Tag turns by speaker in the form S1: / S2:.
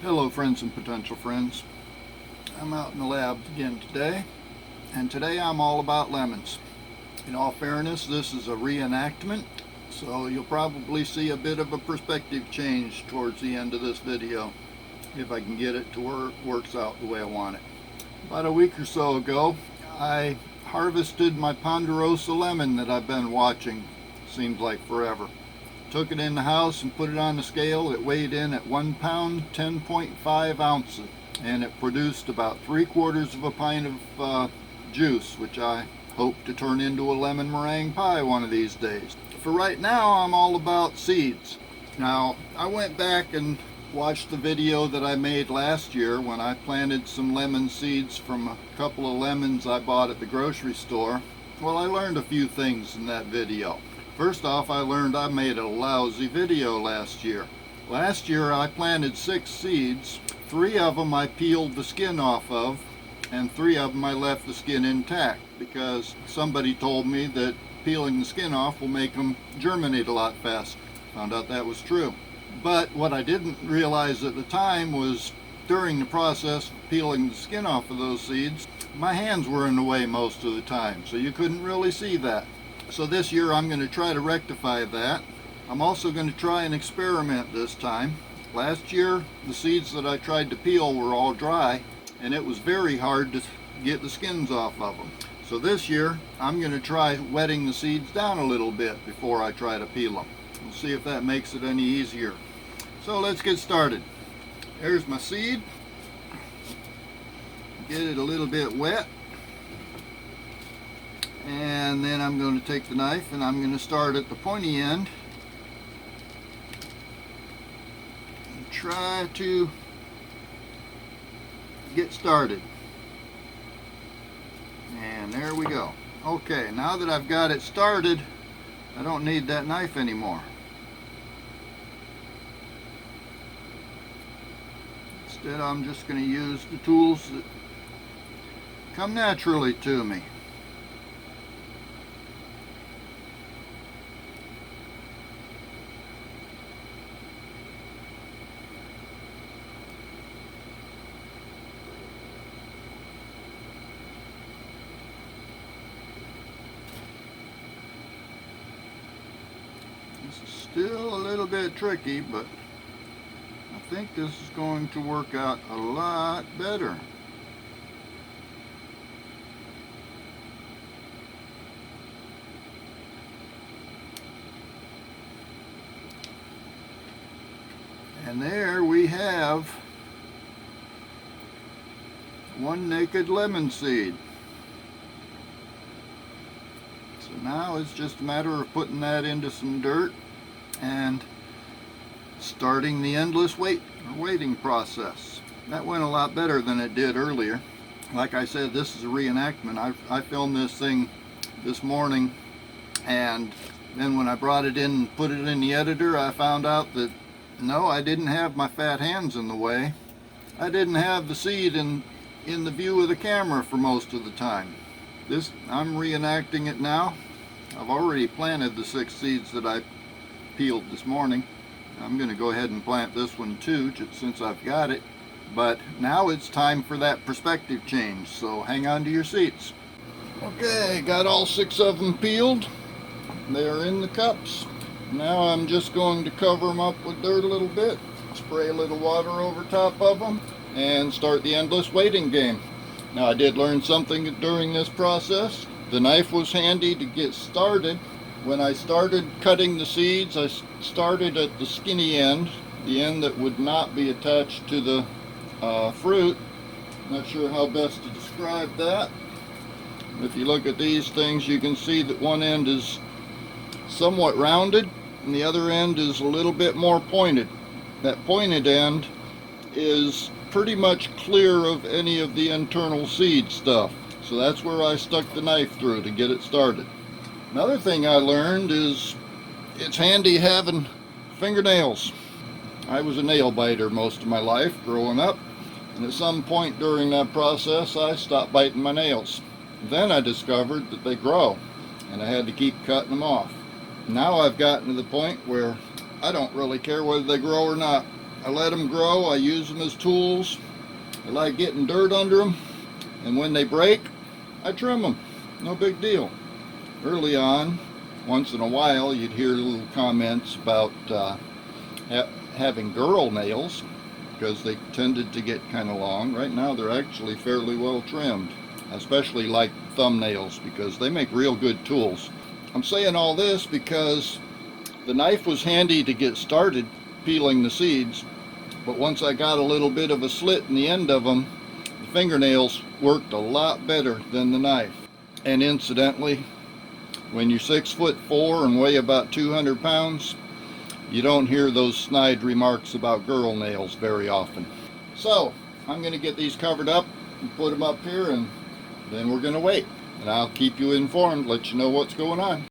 S1: Hello friends and potential friends. I'm out in the lab again today, and today I'm all about lemons. In all fairness, this is a reenactment, so you'll probably see a bit of a perspective change towards the end of this video, if I can get it to where it works out the way I want it. About a week or so ago, I harvested my Ponderosa lemon that I've been watching, seems like forever. Took it in the house and put it on the scale. It weighed in at 1 pound 10.5 ounces, and it produced about 3/4 of a pint of juice, which I hope to turn into a lemon meringue pie one of these days. For right now, I'm all about seeds. Now, I went back and watched the video that I made last year when I planted some lemon seeds from a couple of lemons I bought at the grocery store. Well, I learned a few things in that video. First off, I learned I made a lousy video last year. Last year I planted 6 seeds. 3 of them I peeled the skin off of, and 3 of them I left the skin intact because somebody told me that peeling the skin off will make them germinate a lot faster. Found out that was true. But what I didn't realize at the time was during the process of peeling the skin off of those seeds, my hands were in the way most of the time, so you couldn't really see that. So this year I'm going to try to rectify that. I'm also going to try an experiment this time. Last year the seeds that I tried to peel were all dry, and it was very hard to get the skins off of them. So this year I'm going to try wetting the seeds down a little bit before I try to peel them. We'll see if that makes it any easier. So let's get started. There's my seed. Get it a little bit wet. And then I'm going to take the knife and I'm going to start at the pointy end and try to get started. And there we go. Okay, now that I've got it started, I don't need that knife anymore. Instead, I'm just going to use the tools that come naturally to me. This is still a little bit tricky, but I think this is going to work out a lot better. And there we have one naked lemon seed. So now it's just a matter of putting that into some dirt and starting the endless waiting process. That went a lot better than it did earlier. Like I said, this is a reenactment. I filmed this thing this morning, and then when I brought it in and put it in the editor, I found out that no, I didn't have my fat hands in the way. I didn't have the seed in the view of the camera for most of the time. I'm reenacting it now. I've already planted the 6 seeds that I peeled this morning. I'm going to go ahead and plant this one too, just since I've got it. But now it's time for that perspective change, so hang on to your seats. Okay, got all 6 of them peeled. They're in the cups. Now I'm just going to cover them up with dirt a little bit, spray a little water over top of them, and start the endless waiting game. Now I did learn something during this process. The knife was handy to get started. When I started cutting the seeds, I started at the skinny end, the end that would not be attached to the fruit. Not sure how best to describe that. If you look at these things, you can see that one end is somewhat rounded and the other end is a little bit more pointed. That pointed end is pretty much clear of any of the internal seed stuff. So that's where I stuck the knife through to get it started. Another thing I learned is it's handy having fingernails. I was a nail biter most of my life growing up, and at some point during that process I stopped biting my nails. Then I discovered that they grow, and I had to keep cutting them off. Now I've gotten to the point where I don't really care whether they grow or not. I let them grow. I use them as tools. I like getting dirt under them, and when they break, I trim them. No big deal. Early on, once in a while, you'd hear little comments about having girl nails because they tended to get kind of long. Right now, they're actually fairly well trimmed. I especially like thumbnails because they make real good tools. I'm saying all this because the knife was handy to get started peeling the seeds, but once I got a little bit of a slit in the end of them, the fingernails worked a lot better than the knife. And incidentally, when you're 6'4" and weigh about 200 pounds, you don't hear those snide remarks about girl nails very often. So I'm going to get these covered up and put them up here, and then we're going to wait. And I'll keep you informed, let you know what's going on.